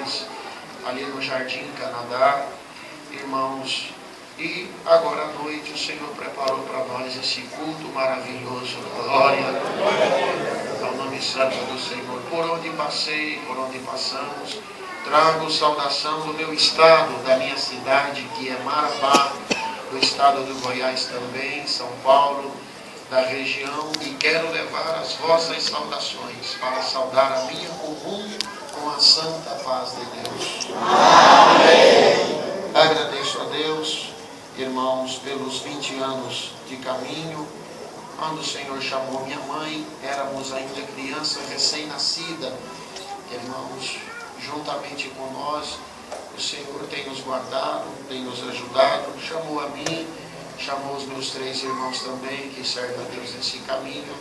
nós, ali no Jardim Canadá, irmãos. E agora à noite o Senhor preparou para nós esse culto maravilhoso. Glória ao nome santo do Senhor. Por onde passei, por onde passamos, trago saudação do meu estado, da minha cidade, que é Marabá, do estado do Goiás também, São Paulo, da região, e quero levar as vossas saudações para saudar a minha comum com a santa paz de Deus. Amém. Agradeço a Deus, irmãos, pelos 20 anos de caminho. Quando o Senhor chamou minha mãe, éramos ainda criança recém-nascida. Irmãos, juntamente com nós, o Senhor tem nos guardado, tem nos ajudado, chamou a mim, chamou os meus 3 irmãos também, que servem a Deus nesse caminho.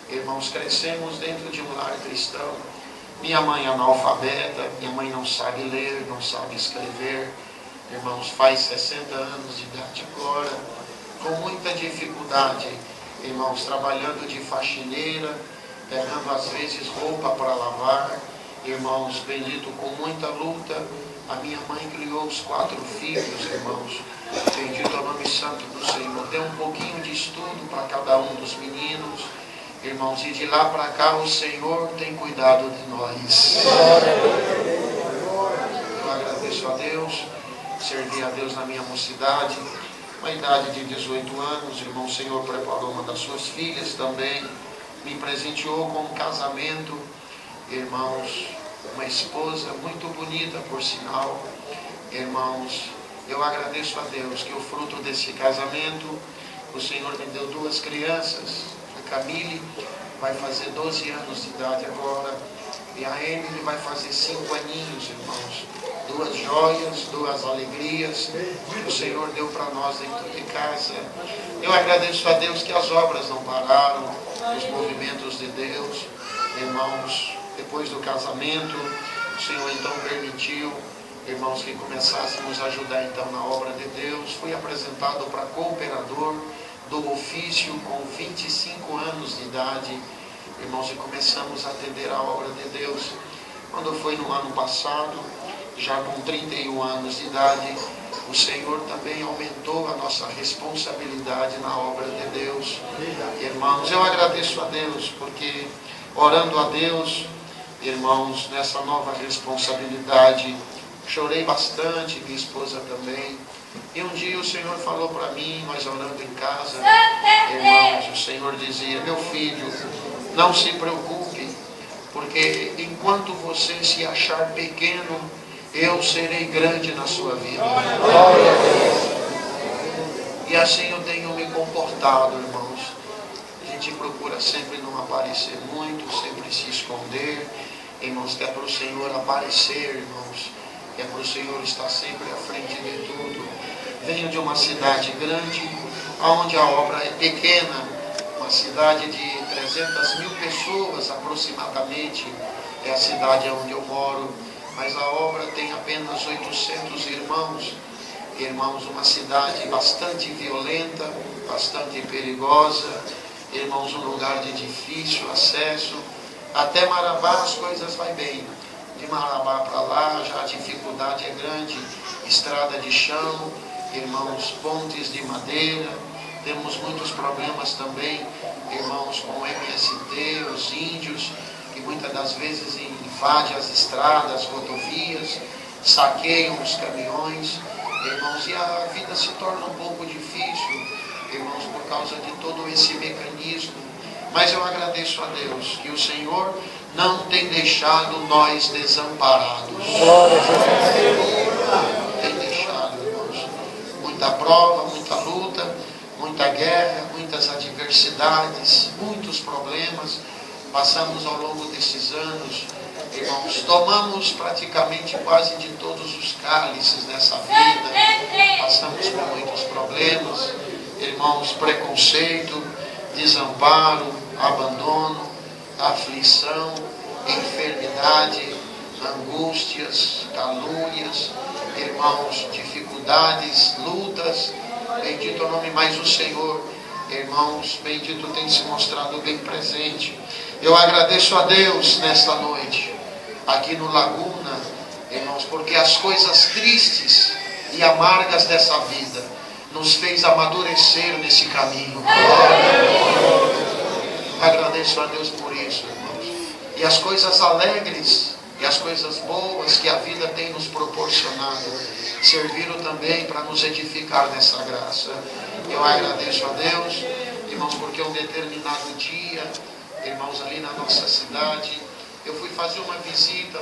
Irmãos, crescemos dentro de um lar cristão. Minha mãe é analfabeta, minha mãe não sabe ler, não sabe escrever. Irmãos, faz 60 anos de idade agora, com muita dificuldade, irmãos, trabalhando de faxineira, pegando às vezes roupa para lavar. Irmãos, bendito, com muita luta, a minha mãe criou os 4 filhos, irmãos. Bendito é o nome santo do Senhor. Deu um pouquinho de estudo para cada um dos meninos, irmãos, e de lá para cá o Senhor tem cuidado de nós. Eu agradeço a Deus, servi a Deus na minha mocidade, uma idade de 18 anos, irmão. O Senhor preparou uma das suas filhas também, me presenteou com um casamento, irmãos, uma esposa muito bonita, por sinal. Irmãos, eu agradeço a Deus que o fruto desse casamento, o Senhor me deu 2 crianças. A Camille vai fazer 12 anos de idade agora, e a Emily vai fazer 5 aninhos, irmãos. 2 joias, 2 alegrias que o Senhor deu para nós dentro de casa. Eu agradeço a Deus que as obras não pararam, os movimentos de Deus. Irmãos, depois do casamento, o Senhor então permitiu, irmãos, que começássemos a ajudar então na obra de Deus. Fui apresentado para cooperador do ofício com 25 anos de idade, irmãos, e começamos a atender a obra de Deus. Quando foi no ano passado, já com 31 anos de idade, o Senhor também aumentou a nossa responsabilidade na obra de Deus. Irmãos, eu agradeço a Deus, porque orando a Deus, irmãos, nessa nova responsabilidade, chorei bastante, minha esposa também. E um dia o Senhor falou para mim, nós orando em casa, irmãos, o Senhor dizia: meu filho, não se preocupe, porque enquanto você se achar pequeno, eu serei grande na sua vida. Glória a Deus. E assim eu tenho me comportado, irmãos. A gente procura sempre não aparecer muito, sempre se esconder, irmãos, que é para o Senhor aparecer, irmãos, que é para o Senhor estar sempre à frente de tudo. Venho de uma cidade grande, onde a obra é pequena, uma cidade de 300 mil pessoas aproximadamente, é a cidade onde eu moro, mas a obra tem apenas 800 irmãos. Irmãos, uma cidade bastante violenta, bastante perigosa, irmãos, um lugar de difícil acesso. Até Marabá as coisas vai bem, de Marabá para lá já a dificuldade é grande, estrada de chão, irmãos, pontes de madeira. Temos muitos problemas também, irmãos, com o MST, os índios, que muitas das vezes invadem as estradas, rodovias, saqueiam os caminhões, irmãos, e a vida se torna um pouco difícil, irmãos, por causa de todo esse mecanismo. Mas eu agradeço a Deus que o Senhor não tem deixado nós desamparados. Tem deixado, irmãos, muita prova, muita luta, muita guerra, muitas adversidades, muitos problemas. Passamos ao longo desses anos, irmãos, tomamos praticamente quase de todos os cálices nessa vida. Passamos por muitos problemas, irmãos, preconceito, desamparo, abandono, aflição, enfermidade, angústias, calúnias, irmãos, dificuldades, lutas. Bendito é o nome, mais o Senhor, irmãos, bendito, tem se mostrado bem presente. Eu agradeço a Deus nesta noite, aqui no Laguna, irmãos, irmãos, porque as coisas tristes e amargas dessa vida nos fez amadurecer nesse caminho. Agradeço a Deus por isso, irmãos. E as coisas alegres e as coisas boas que a vida tem nos proporcionado serviram também para nos edificar nessa graça. Eu agradeço a Deus, irmãos, porque um determinado dia, irmãos, ali na nossa cidade, eu fui fazer uma visita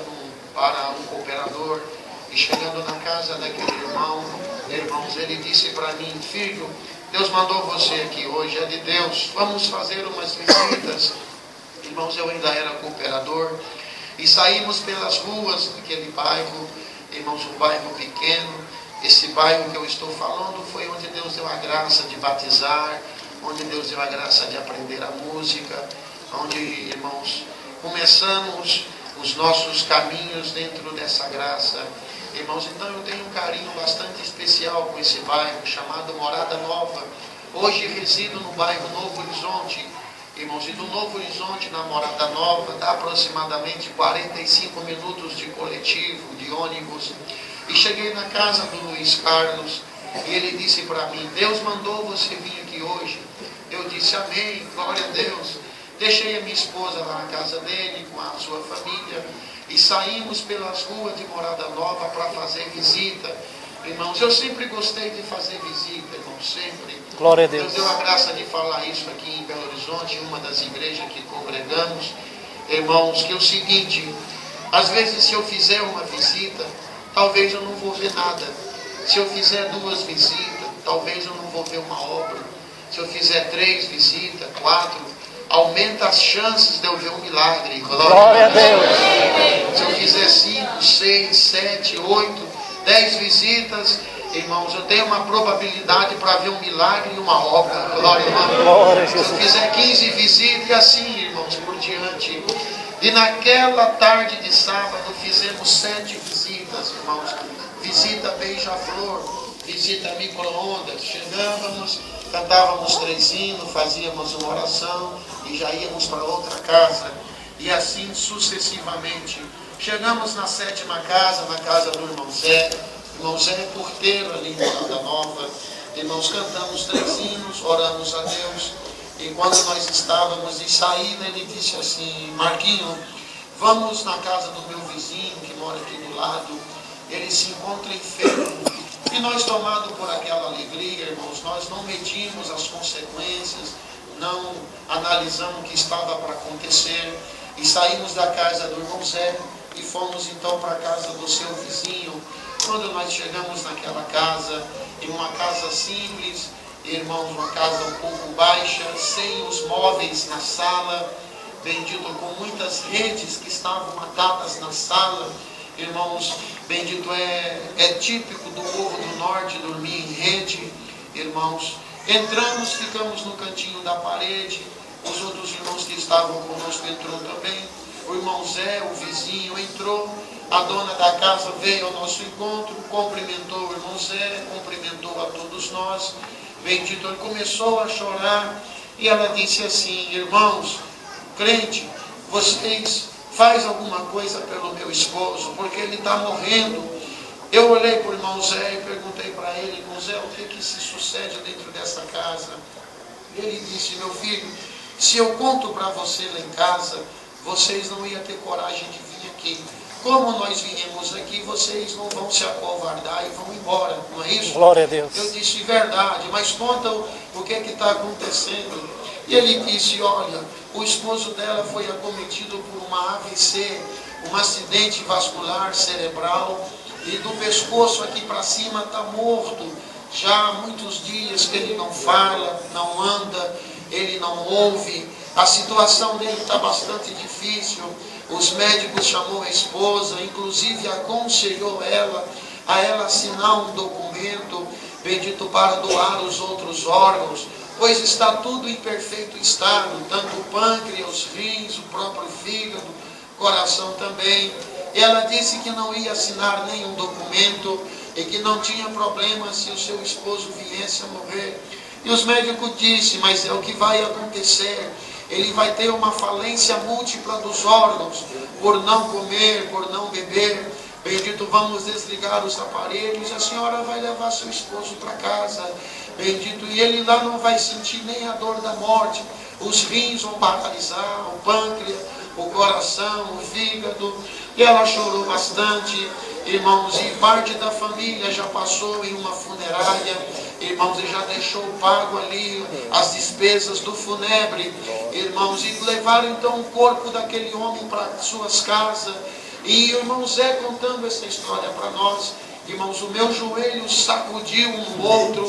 para um cooperador, e chegando na casa daquele irmão, irmãos, ele disse para mim: filho, Deus mandou você aqui hoje, é de Deus, vamos fazer umas visitas. Irmãos, eu ainda era cooperador, e saímos pelas ruas daquele bairro, irmãos, um bairro pequeno. Esse bairro que eu estou falando foi onde Deus deu a graça de batizar, onde Deus deu a graça de aprender a música, onde, irmãos, começamos os nossos caminhos dentro dessa graça. Irmãos, então eu tenho um carinho bastante especial com esse bairro chamado Morada Nova. Hoje resido no bairro Novo Horizonte. Irmãos, e do Novo Horizonte na Morada Nova dá aproximadamente 45 minutos de coletivo, de ônibus. E cheguei na casa do Luiz Carlos e ele disse para mim: Deus mandou você vir aqui hoje. Eu disse: amém, glória a Deus. Deixei a minha esposa lá na casa dele com a sua família e saímos pelas ruas de Morada Nova para fazer visita. Irmãos, eu sempre gostei de fazer visita, irmãos, sempre. Glória a Deus. Deus deu a graça de falar isso aqui em Belo Horizonte, em uma das igrejas que congregamos. Irmãos, que é o seguinte: às vezes se eu fizer uma visita, talvez eu não vou ver nada. Se eu fizer 2 visitas, talvez eu não vou ver uma obra. Se eu fizer 3 visitas, 4, aumenta as chances de eu ver um milagre. Glória a Deus. Se eu fizer 5, 6, 7, 8, 10 visitas, irmãos, eu tenho uma probabilidade para ver um milagre e uma obra. Glória a Deus. Se eu fizer 15 visitas, e assim, irmãos, por diante. E naquela tarde de sábado fizemos 7 visitas, irmãos. Visita beija-flor, visita micro-ondas. Chegávamos, cantávamos 3 hinos, fazíamos uma oração e já íamos para outra casa. E assim sucessivamente. Chegamos na 7ª casa, na casa do irmão Zé. Irmão Zé é porteiro ali em Morada Nova. Irmãos, cantamos 3 hinos, oramos a Deus. E quando nós estávamos de saída, ele disse assim: Marquinho, vamos na casa do meu vizinho que mora aqui do lado. Ele se encontra enfermo. E nós, tomados por aquela alegria, irmãos, nós não medimos as consequências, não analisamos o que estava para acontecer. E saímos da casa do irmão Zé e fomos então para a casa do seu vizinho. Quando nós chegamos naquela casa, em uma casa simples, irmãos, uma casa um pouco baixa, sem os móveis na sala, bendito, com muitas redes que estavam atadas na sala. Irmãos, bendito, é típico do povo do norte dormir em rede. Irmãos, entramos, ficamos no cantinho da parede. Os outros irmãos que estavam conosco entrou também. O irmão Zé, o vizinho, entrou. A dona da casa veio ao nosso encontro, cumprimentou o irmão Zé, cumprimentou a todos nós. Bendito, ele começou a chorar e ela disse assim: irmãos, crente, vocês faz alguma coisa pelo meu esposo, porque ele está morrendo. Eu olhei para o irmão Zé e perguntei para ele: irmão Zé, o que se sucede dentro dessa casa? Ele disse: meu filho, se eu conto para você lá em casa, vocês não iam ter coragem de vir aqui. Como nós viemos aqui, vocês não vão se acovardar e vão embora, não é isso? Glória a Deus. Eu disse: verdade, mas conta o que está acontecendo. E ele disse: olha, o esposo dela foi acometido por uma AVC, um acidente vascular cerebral, e do pescoço aqui para cima está morto. Já há muitos dias que ele não fala, não anda, ele não ouve. A situação dele está bastante difícil. Os médicos chamou a esposa, inclusive aconselhou a ela assinar um documento, bendito, para doar os outros órgãos, pois está tudo em perfeito estado, tanto o pâncreas, os rins, o próprio fígado, coração também. Ela disse que não ia assinar nenhum documento e que não tinha problema se o seu esposo viesse a morrer. E os médicos disseram: mas é o que vai acontecer. Ele vai ter uma falência múltipla dos órgãos, por não comer, por não beber. Bendito, vamos desligar os aparelhos. A senhora vai levar seu esposo para casa. Bendito, e ele lá não vai sentir nem a dor da morte. Os rins vão paralisar, o pâncreas, o coração, o fígado. E ela chorou bastante, irmãos, e parte da família já passou em uma funerária, irmãos, e já deixou pago ali as despesas do funebre, irmãos, e levaram então o corpo daquele homem para suas casas. E o irmão Zé contando essa história para nós, irmãos, o meu joelho sacudiu um outro,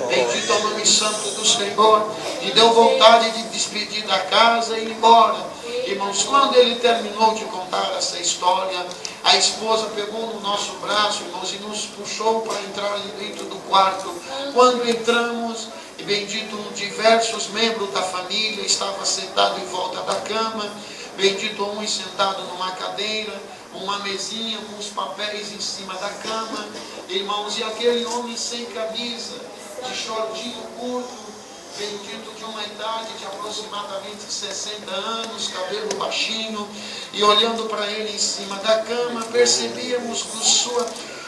bendito é o nome santo do Senhor, e deu vontade de despedir da casa e ir embora. Irmãos, quando ele terminou de contar essa história, a esposa pegou no nosso braço, irmãos, e nos puxou para entrar ali dentro do quarto. Quando entramos, e bendito, diversos membros da família estavam sentados em volta da cama, bendito, uns sentados numa cadeira, uma mesinha com os papéis em cima da cama, irmãos, e aquele homem sem camisa, de shortinho curto, bendito, de uma idade de aproximadamente 60 anos, cabelo baixinho, e olhando para ele em cima da cama, percebíamos que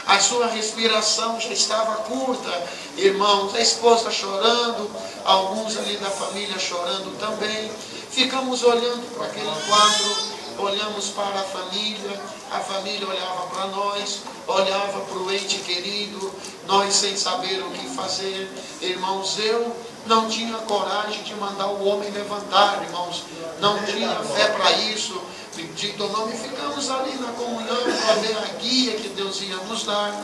a sua respiração já estava curta, irmãos, a esposa chorando, alguns ali da família chorando também. Ficamos olhando para aquele quadro, olhamos para a família olhava para nós, olhava para o ente querido, nós sem saber o que fazer. Irmãos, eu não tinha coragem de mandar o homem levantar, irmãos, não tinha fé para isso. Bendito o nome, ficamos ali na comunhão para ver a guia que Deus ia nos dar.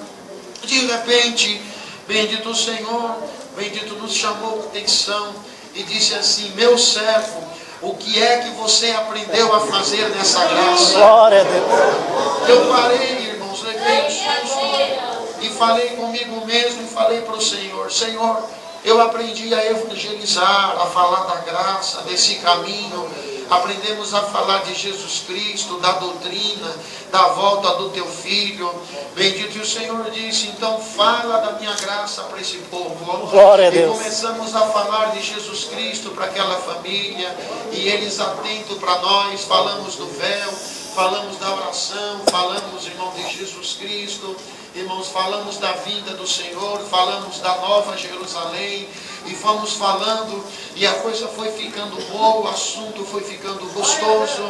De repente, bendito o Senhor, bendito, nos chamou a atenção e disse assim: meu servo, o que é que você aprendeu a fazer nessa graça? Glória a Deus. Eu parei, irmãos, levei um susto e falei comigo mesmo, e falei para o Senhor: Senhor, eu aprendi a evangelizar, a falar da graça, desse caminho. Aprendemos a falar de Jesus Cristo, da doutrina, da volta do teu Filho. Bendito, e o Senhor disse: então fala da minha graça para esse povo. Glória a Deus. E começamos a falar de Jesus Cristo para aquela família, e eles atentos para nós, falamos do véu, falamos da oração, falamos, irmão, de Jesus Cristo. Irmãos, falamos da vinda do Senhor, falamos da Nova Jerusalém, e fomos falando, e a coisa foi ficando boa, o assunto foi ficando gostoso.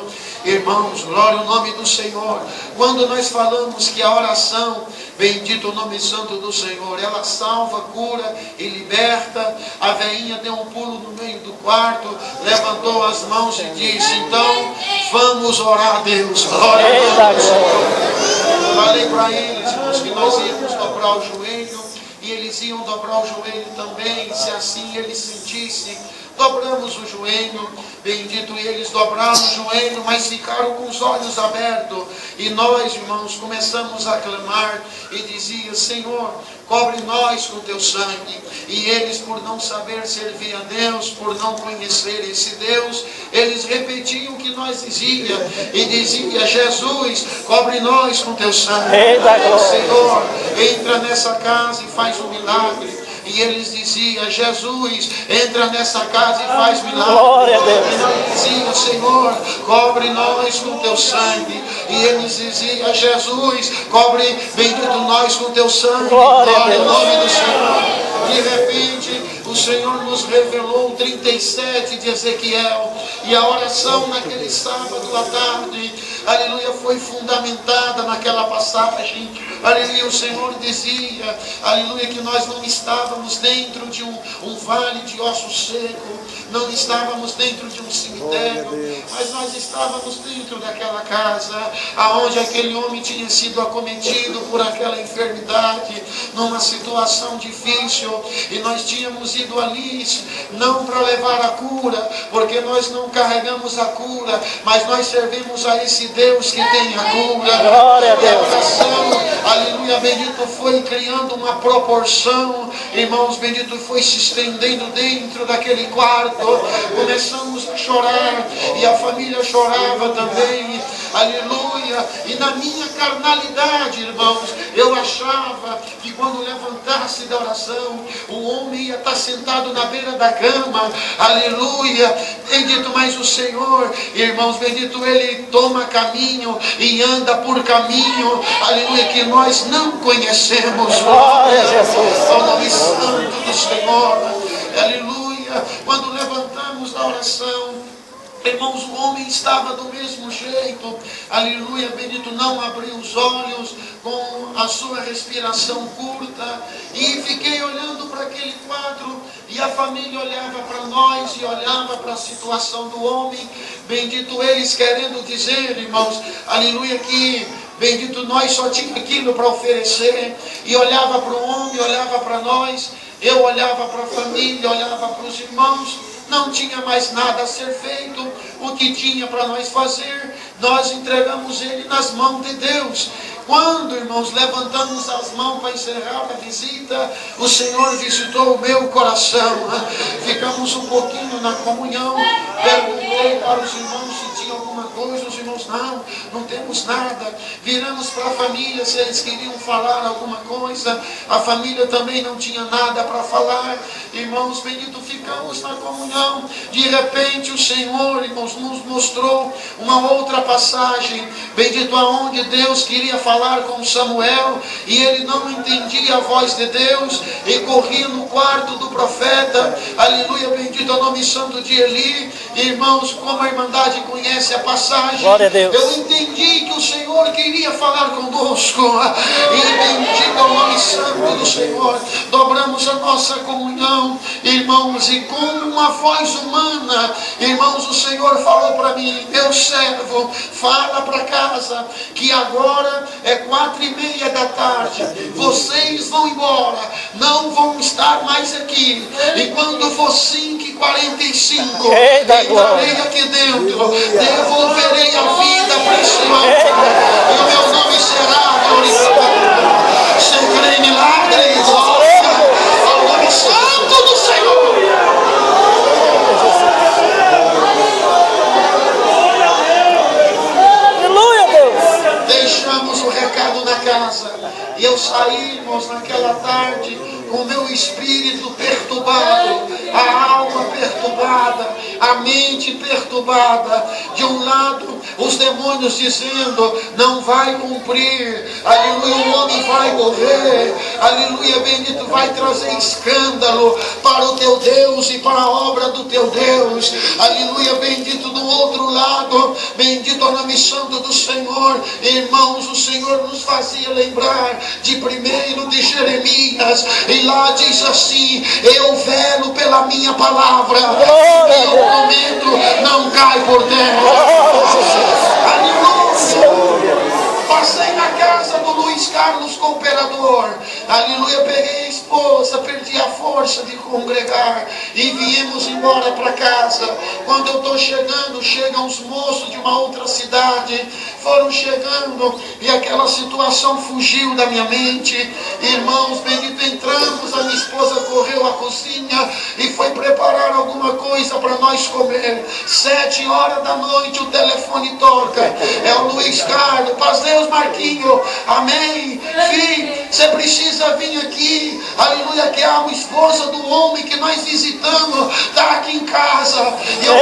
Irmãos, glória ao nome do Senhor. Quando nós falamos que a oração, bendito o nome santo do Senhor, ela salva, cura e liberta, a veinha deu um pulo no meio do quarto, levantou as mãos e disse: então vamos orar a Deus. Glória ao nome do Senhor. Falei para eles, irmãos, que nós íamos dobrar o joelho, e eles iam dobrar o joelho também, se assim eles sentissem. Dobramos o joelho, bendito, e eles dobraram o joelho, mas ficaram com os olhos abertos. E nós, irmãos, começamos a clamar e dizia: Senhor, cobre nós com teu sangue. E eles, por não saber servir a Deus, por não conhecer esse Deus, eles repetiam o que nós dizia, e dizia: Jesus, cobre nós com teu sangue. Senhor, entra nessa casa e faz um milagre. E eles diziam: Jesus, entra nessa casa e faz milagre. Glória a Deus. E nós dizíamos: Senhor, cobre nós com teu sangue. E eles diziam: Jesus, cobre, bendito, nós com teu sangue. Glória a Glória ao Deus. nome do Senhor. De repente, o Senhor nos revelou o 37 de Ezequiel, e a oração naquele sábado à tarde, aleluia, foi fundamentada naquela passagem. Aleluia, o Senhor dizia, aleluia, que nós não estávamos dentro de um vale de ossos secos, não estávamos dentro de um cemitério, mas nós estávamos dentro daquela casa, aonde aquele homem tinha sido acometido por aquela enfermidade, numa situação difícil, e nós tínhamos ido ali, não para levar a cura, porque nós não carregamos a cura, mas nós servimos a esse Deus que tem a cura. Glória a Deus. E a oração, aleluia, bendito, foi criando uma proporção, irmãos, bendito, foi se estendendo dentro daquele quarto. Começamos a chorar, e a família chorava também, aleluia. E na minha carnalidade, irmãos, eu achava achava que quando levantasse da oração, o homem ia estar sentado na beira da cama, aleluia, bendito, mas o Senhor, irmãos, bendito, Ele toma caminho e anda por caminho, aleluia, que nós não conhecemos. Glória a Jesus. Ao nome santo do Senhor, aleluia. Quando levantamos da oração, irmãos, o homem estava do mesmo jeito, aleluia, bendito, não abriu os olhos, com a sua respiração curta, e fiquei olhando para aquele quadro, e a família olhava para nós, e olhava para a situação do homem, bendito, eles querendo dizer, irmãos, aleluia, que, bendito, nós só tínhamos aquilo para oferecer, e olhava para o homem, olhava para nós, eu olhava para a família, olhava para os irmãos, não tinha mais nada a ser feito, o que tinha para nós fazer, nós entregamos ele nas mãos de Deus. Quando, irmãos, levantamos as mãos para encerrar a visita, o Senhor visitou o meu coração. Ficamos um pouquinho na comunhão, perguntei para os irmãos se tinha alguma coisa, os irmãos, não temos nada. Viramos para a família se eles queriam falar alguma coisa, a família também não tinha nada para falar. Irmãos, bendito, ficamos na comunhão. De repente o Senhor, irmãos, nos mostrou uma outra passagem, bendito, aonde Deus queria falar com Samuel, e ele não entendia a voz de Deus, e corria no quarto do profeta, aleluia, bendito é o nome santo de Eli. Irmãos, como a Irmandade conhece a passagem, glória a Deus, eu entendi que o Senhor queria falar conosco, e bendito é o nome santo do Senhor. Dobramos a nossa comunhão, irmãos, e com uma voz humana, irmãos, o Senhor falou para mim: meu servo, fala para casa que agora é 4:30 da tarde, vocês vão embora, não vão estar mais aqui, e quando for 5:45, entrarei aqui dentro, devolverei a vida para esse altar, e o meu nome será glorificado. Você crê em milagres? Ao nome santo do Senhor. Deixamos o recado na casa, e eu saí, irmãos, naquela tarde com o meu espírito perturbado, a alma perturbada, a mente perturbada. De um lado, os demônios dizendo: não vai cumprir, aleluia, o homem vai morrer, aleluia, bendito, vai trazer escândalo para o teu Deus e para a obra do teu Deus, aleluia, bendito. Do outro lado, bendito o nome santo do Senhor, irmãos, o Senhor nos fazia lembrar de 1 de Jeremias, e lá diz assim: eu velo pela minha palavra, e eu prometo, não cai por terra. Aleluia. Passei na casa do Luiz Carlos Cooperador, aleluia, peguei a esposa, perdi a força de congregar, e viemos embora para casa. Quando eu estou chegando, chegam os moços de uma outra cidade, foram chegando, e aquela situação fugiu da minha mente. Irmãos, bendito, entramos, a minha esposa correu à cozinha e foi preparar alguma coisa para nós comer. 7h da noite o telefone toca, é o Luiz Carlos: paz Deus, Marquinho, amém, filho, você precisa vir aqui, aleluia, que a esposa do homem que nós visitamos está aqui em casa. E eu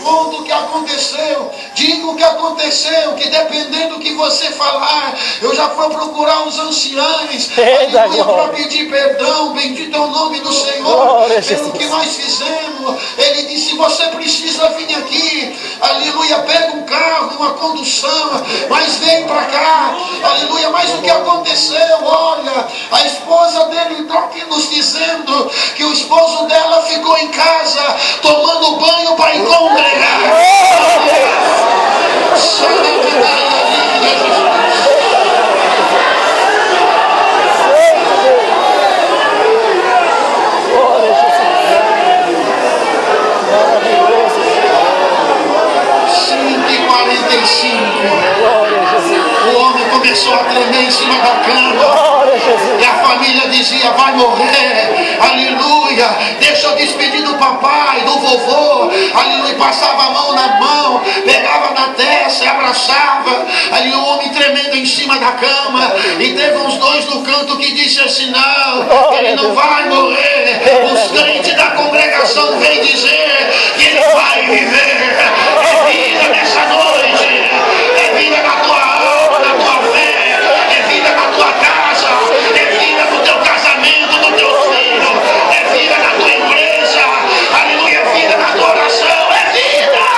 conto o que aconteceu, digo o que aconteceu, que dependendo do que você falar, eu já fui procurar os anciães, aleluia, para pedir perdão, bendito é o nome do Senhor, pelo que nós fizemos. Ele disse: você precisa vir aqui, aleluia, pega um carro, uma condução, mas vem para cá, aleluia. Mas o que aconteceu? Olha, a esposa dele está aqui nos dizendo que o esposo dela ficou em casa tomando banho para ir congregar. O homem começou a tremer em cima da cama, e a família dizia: vai morrer, aleluia, deixa eu despedir do papai, do vovô, aleluia. Passava a mão na mão, pegava na testa e abraçava, ali o homem tremendo em cima cima da cama, e teve uns dois no canto que disse assim: não, ele não vai morrer. Os crentes da congregação vêm dizer que ele vai viver. É vida nessa noite, é vida na tua alma, na tua fé, é vida na tua casa, é vida no teu casamento, no teu filho, é vida na tua empresa, aleluia, é vida na tua oração, é vida.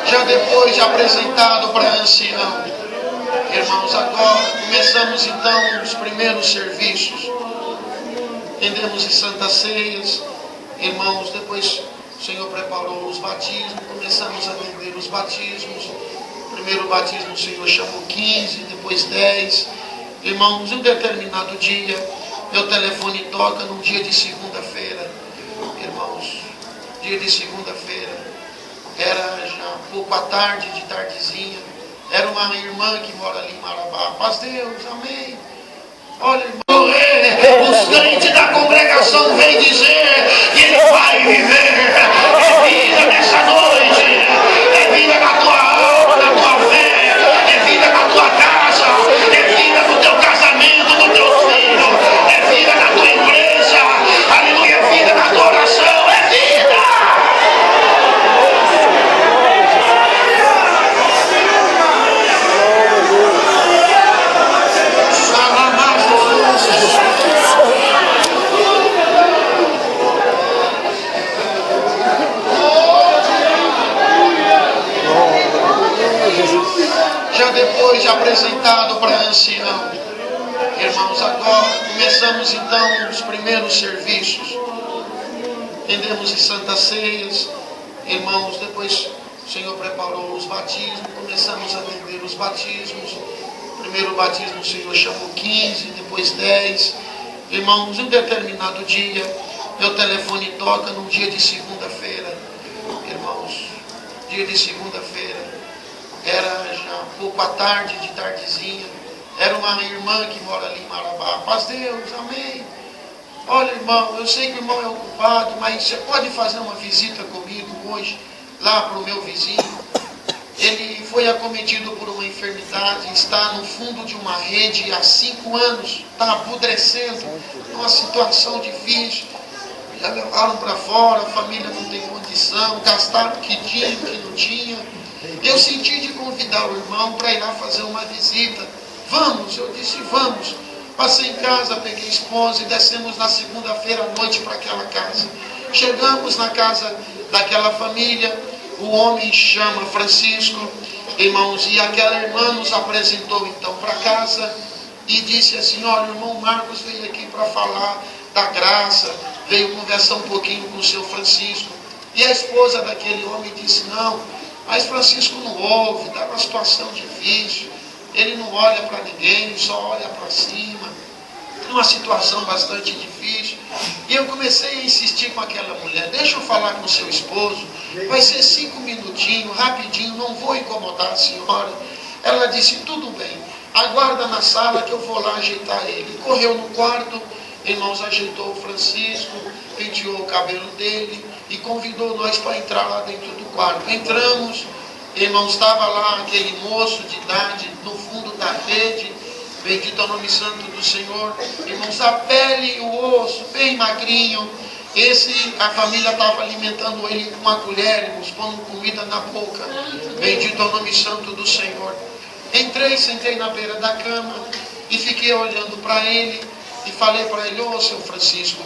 Já depois de apresentado para ancião, irmãos, agora começamos então os primeiros serviços. Tendemos em Santas Ceias, irmãos, depois o Senhor preparou os batismos, começamos a atender os batismos. Primeiro batismo o Senhor chamou 15, depois 10. Irmãos, em um determinado dia, meu telefone toca num dia de segunda-feira. Irmãos, dia de segunda-feira. Era já pouco à tarde, de tardezinha. Era uma irmã que mora ali em Marabá. Paz Deus, amém. Olha, irmão, os crentes da congregação vêm dizer que ele vai viver. É vida nessa noite, é vida na tua alma, na tua fé, é vida na tua casa, é vida no teu casamento, no teu filho, é vida na tua empresa, aleluia, é vida na tua oração, é vida. Já depois de apresentado para ancião, irmãos, agora começamos então os primeiros serviços. Tendemos em Santas Ceias, irmãos, depois o Senhor preparou os batismos, começamos a atender os batismos. Primeiro batismo o Senhor chamou 15, depois 10. Irmãos, em um determinado dia, meu telefone toca num dia de segunda-feira. Irmãos, dia de segunda-feira. Era já pouco à tarde, de tardezinha. Era uma irmã que mora ali em Marabá. Paz Deus, amém. Olha, irmão, eu sei que o irmão é ocupado, mas você pode fazer uma visita comigo hoje, lá para o meu vizinho. Ele foi acometido por uma enfermidade, está no fundo de uma rede há 5 anos, está apodrecendo, numa situação difícil. Já levaram para fora, a família não tem condição, gastaram o que tinha, o que não tinha. Eu senti de convidar o irmão para ir lá fazer uma visita. Vamos, eu disse vamos. Passei em casa, peguei a esposa e descemos na segunda-feira à noite para aquela casa. Chegamos na casa daquela família, o homem chama Francisco, irmãos, e aquela irmã nos apresentou então para casa e disse assim: olha, o irmão Marcos veio aqui para falar da graça, veio conversar um pouquinho com o seu Francisco. E a esposa daquele homem disse: não, mas Francisco não ouve, está numa situação difícil, ele não olha para ninguém, só olha para cima, numa situação bastante difícil. E eu comecei a insistir com aquela mulher: deixa eu falar com o seu esposo, vai ser 5 minutinhos, rapidinho, não vou incomodar a senhora. Ela disse: tudo bem, aguarda na sala que eu vou lá ajeitar ele. Correu no quarto, irmãos, ajeitou o Francisco, penteou o cabelo dele e convidou nós para entrar lá dentro do quarto. Entramos, irmãos, estava lá aquele moço de idade no fundo da rede, bendito é o nome santo do Senhor, irmãos, a pele e o osso, bem magrinho. A família estava alimentando ele com uma colher, irmãos, pondo comida na boca. Bendito é o nome santo do Senhor. Entrei, sentei na beira da cama e fiquei olhando para ele e falei para ele: ô seu Francisco,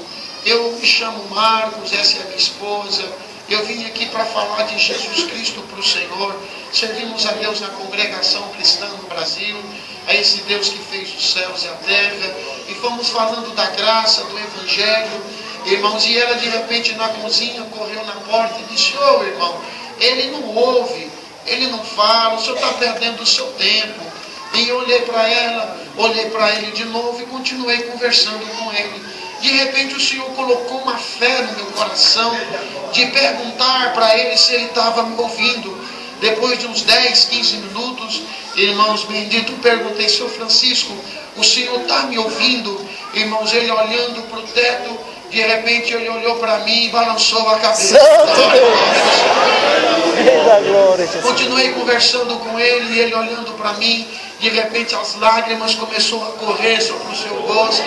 eu me chamo Marcos, essa é a minha esposa. Eu vim aqui para falar de Jesus Cristo para o Senhor. Servimos a Deus na congregação cristã no Brasil, a esse Deus que fez os céus e a terra, e fomos falando da graça, do Evangelho, irmãos. E ela de repente na cozinha correu na porta e disse: ô irmão, ele não ouve, ele não fala, o senhor está perdendo o seu tempo. E eu olhei para ela, olhei para ele de novo e continuei conversando com ele. De repente o Senhor colocou uma fé no meu coração, de perguntar para ele se ele estava me ouvindo. Depois de uns 10, 15 minutos, irmãos benditos, perguntei: seu Francisco, o senhor está me ouvindo? Irmãos, ele olhando para o teto, de repente ele olhou para mim e balançou a cabeça. Continuei conversando com ele e ele olhando para mim. De repente as lágrimas começaram a correr sobre o seu rosto.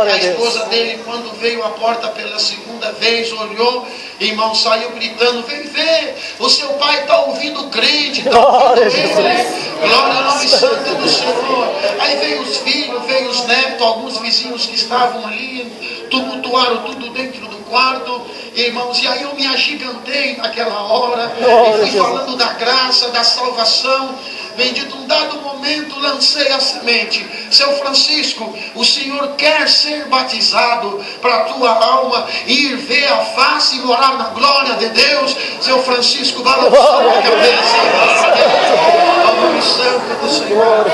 A esposa dele, quando veio à porta pela segunda vez, olhou, irmão, saiu gritando: vem ver, o seu pai está ouvindo o crente, está ouvindo ele. Glória ao nome santo do Senhor. Aí veio os filhos, veio os netos, alguns vizinhos que estavam ali, tumultuaram tudo dentro do quarto, irmãos, e aí eu me agigantei naquela hora, e fui falando da graça, da salvação. Bendito, um dado momento lancei a semente: seu Francisco, o Senhor quer ser batizado para a tua alma ir ver a face e morar na glória de Deus. Seu Francisco balançou a cabeça. Ao nome santo do Senhor.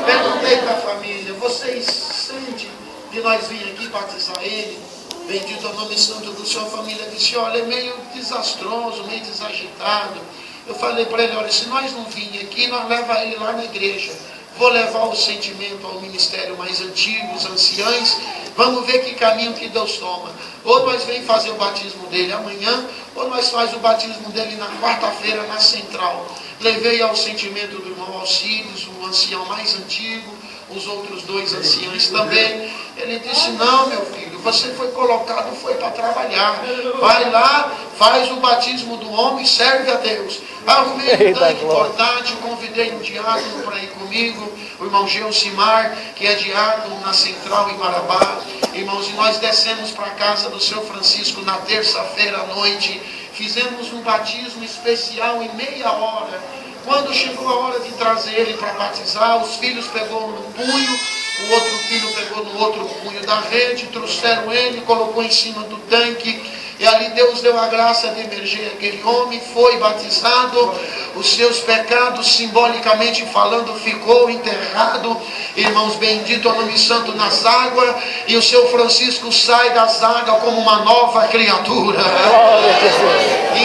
Perguntei para a família: vocês sentem de nós vir aqui batizar ele? Bendito ao nome santo do Senhor. A família disse: olha, é meio desastroso, meio desagitado. Eu falei para ele: olha, se nós não virmos aqui, nós levamos ele lá na igreja. Vou levar o sentimento ao ministério mais antigo, os anciãos. Vamos ver que caminho que Deus toma. Ou nós vem fazer o batismo dele amanhã, ou nós faz o batismo dele na quarta-feira na central. Levei ao sentimento do irmão Alcides, o ancião mais antigo, os outros dois anciãos também. Ele disse: não, meu filho, você foi colocado, foi para trabalhar. Vai lá, faz o batismo do homem, serve a Deus. Arrumei um tanque portátil, convidei um diácono para ir comigo, o irmão Geucimar, que é diácono na central em Marabá. Irmãos, e nós descemos para a casa do seu Francisco na terça-feira à noite. Fizemos um batismo especial em meia hora. Quando chegou a hora de trazer ele para batizar, os filhos pegou no punho, o outro filho pegou no outro punho da rede, trouxeram ele, colocou em cima do tanque, e ali Deus deu a graça de emergir aquele homem, foi batizado, os seus pecados, simbolicamente falando, ficou enterrado, irmãos, bendito ao nome santo, nas águas, e o seu Francisco sai das águas como uma nova criatura.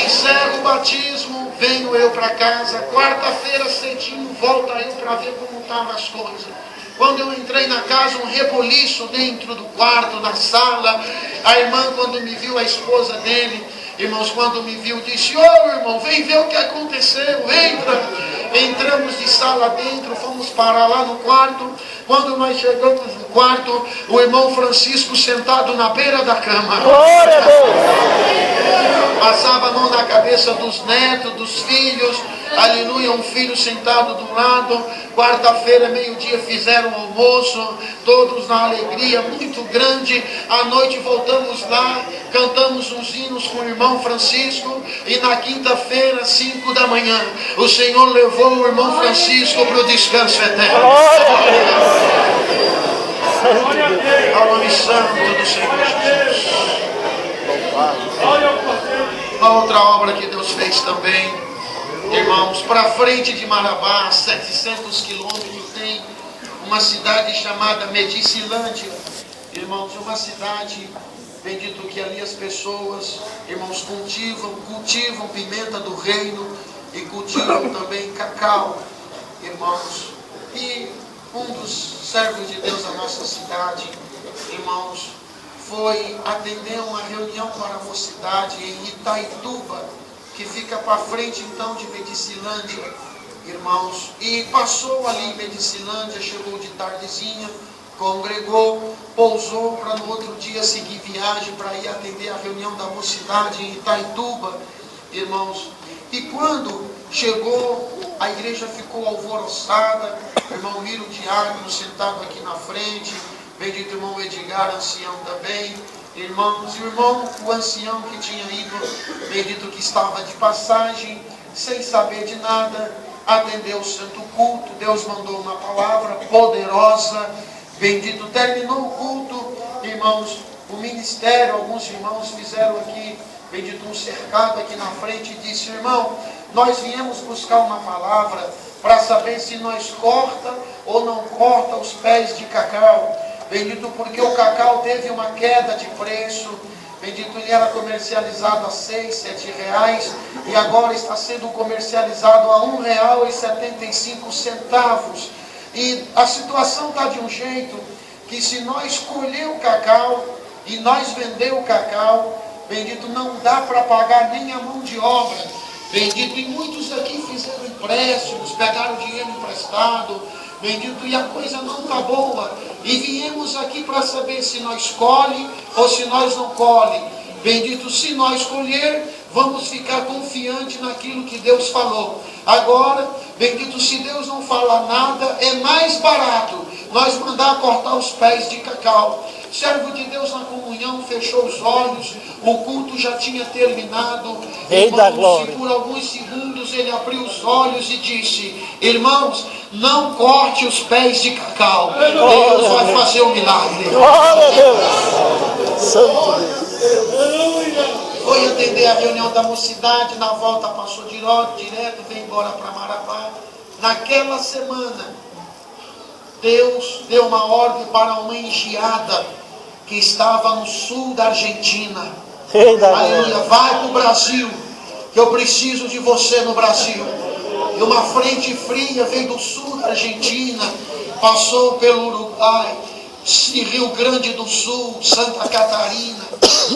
Encerra o batismo, venho eu para casa, quarta-feira cedinho, volta eu para ver como estavam as coisas. Quando eu entrei na casa, um reboliço dentro do quarto, na sala. A irmã, quando me viu, a esposa dele, irmãos, quando me viu, disse: ô irmão, vem ver o que aconteceu, entra. Entramos de sala dentro, fomos parar lá no quarto. Quando nós chegamos no quarto, o irmão Francisco sentado na beira da cama. Passava a mão na cabeça dos netos, dos filhos. Aleluia, um filho sentado do lado. Quarta-feira, meio-dia, fizeram o almoço, todos na alegria muito grande. À noite voltamos lá, cantamos uns hinos com o irmão Francisco, e na quinta-feira, 5 da manhã, o Senhor levou o irmão Francisco para o descanso eterno. Ao nome santo do Senhor Jesus. Uma outra obra que Deus fez também, irmãos, para frente de Marabá, 700 quilômetros, tem uma cidade chamada Medicilândia. Irmãos, uma cidade, bendito, que ali as pessoas, irmãos, cultivam pimenta do reino e cultivam também cacau, irmãos. E um dos servos de Deus da nossa cidade, irmãos, foi atender uma reunião para a mocidade em Itaituba, que fica para frente então de Medicilândia, irmãos, e passou ali em Medicilândia, chegou de tardezinha, congregou, pousou para no outro dia seguir viagem para ir atender a reunião da mocidade em Itaituba, irmãos. E quando chegou, a igreja ficou alvoroçada, o irmão Miro Diácono sentado aqui na frente, bendito irmão Edgar, ancião também, irmãos, o ancião que tinha ido, bendito, que estava de passagem, sem saber de nada, atendeu o santo culto. Deus mandou uma palavra poderosa, bendito, terminou o culto, irmãos, o ministério, alguns irmãos fizeram aqui, bendito, um cercado aqui na frente, e disse: irmão, nós viemos buscar uma palavra para saber se nós corta ou não corta os pés de cacau. Bendito, porque o cacau teve uma queda de preço. Bendito, ele era comercializado a 6, 7 reais e agora está sendo comercializado a R$1,75. E a situação está de um jeito que se nós colher o cacau e nós vender o cacau, bendito, não dá para pagar nem a mão de obra. Bendito, e muitos aqui fizeram empréstimos, pegaram dinheiro emprestado, bendito, e a coisa não está boa. E viemos aqui para saber se nós colhe ou se nós não colhe. Bendito, se nós colher, vamos ficar confiantes naquilo que Deus falou. Agora, bendito, se Deus não falar nada, é mais barato nós mandar cortar os pés de cacau. Servo de Deus na comunhão fechou os olhos, o culto já tinha terminado. Rei da glória. Por alguns segundos ele abriu os olhos e disse: irmãos, não corte os pés de cacau, Deus vai fazer um milagre. Glória a Deus. Santo Deus. Foi atender a reunião da mocidade, na volta passou direto, veio embora para Marabá. Naquela semana, Deus deu uma ordem para uma engeada que estava no sul da Argentina. Aleluia, vai para o Brasil, que eu preciso de você no Brasil. E uma frente fria veio do sul da Argentina, passou pelo Uruguai, Rio Grande do Sul, Santa Catarina,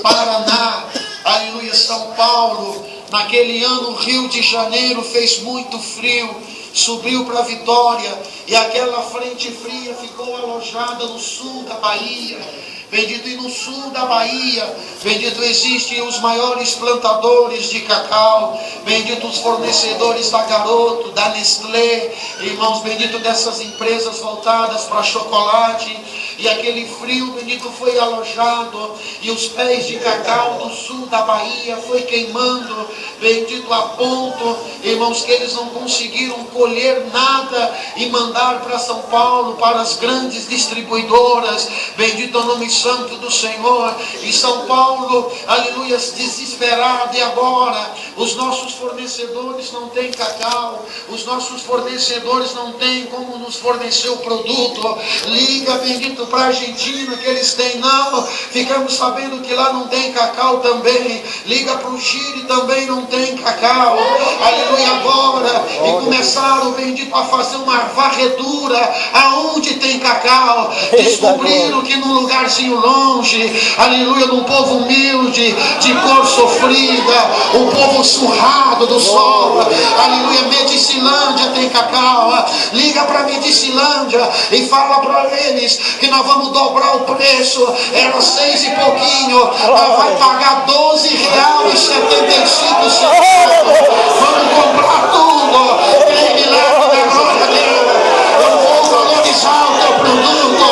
Paraná, aleluia, São Paulo. Naquele ano, Rio de Janeiro fez muito frio, subiu para Vitória, e aquela frente fria ficou alojada no sul da Bahia. Bendito, e no sul da Bahia, bendito, existem os maiores plantadores de cacau, bendito, os fornecedores da Garoto, da Nestlé, irmãos, bendito, dessas empresas voltadas para chocolate. E aquele frio, bendito, foi alojado, e os pés de cacau do sul da Bahia foi queimando, bendito, a ponto, irmãos, que eles não conseguiram colher nada e mandar para São Paulo, para as grandes distribuidoras. Bendito o nome santo do Senhor. E São Paulo, aleluia, desesperado. E agora, os nossos fornecedores não têm cacau, os nossos fornecedores não têm como nos fornecer o produto. Liga, bendito, para a Argentina, que eles têm. Não, ficamos sabendo que lá não tem cacau também. Liga para o Chile, também não tem cacau. Aleluia, agora. E começaram, bendito, a fazer uma varredura aonde tem cacau. Descobriram que num lugarzinho longe, aleluia, num povo humilde, de cor sofrida, um povo surrado do sol, aleluia, Medicilândia tem cacau. Liga para Medicilândia e fala para eles que nós vamos dobrar o preço. Era 6 e pouquinho, nós vai pagar R$12,75. Vamos comprar tudo. Tem milagre da glória a Deus. Eu vou valorizar o teu produto,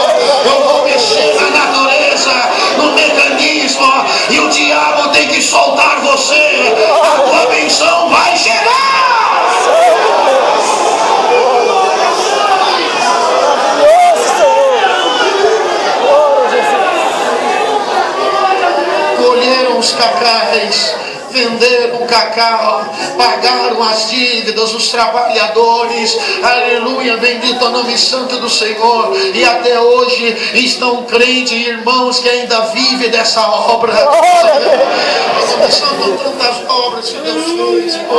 eu vou mexer na natureza, no mecanismo, e o diabo tem que soltar você. A tua benção vai chegar. Colheram os cacais, venderam o cacau, pagaram as dívidas, os trabalhadores, aleluia, bendito o nome santo do Senhor, e até hoje estão crentes, irmãos, que ainda vivem dessa obra. São tantas obras que Deus fez, irmãos. O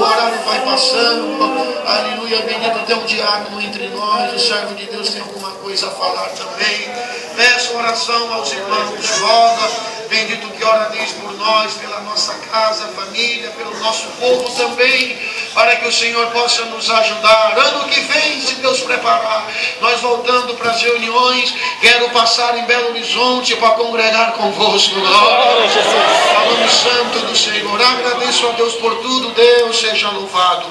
horário vai passando, aleluia, bendito, tem um diácono entre nós, o servo de Deus tem alguma coisa a falar também. Peço oração aos irmãos, roga, bendito, que ora Deus por nós, pela nossa casa, família, pelo nosso povo também, para que o Senhor possa nos ajudar. Ano que vem, se Deus preparar, nós voltando para as reuniões, quero passar em Belo Horizonte para congregar convosco. Glória a Jesus. Nome santo do Senhor. Agradeço a Deus por tudo. Deus seja louvado.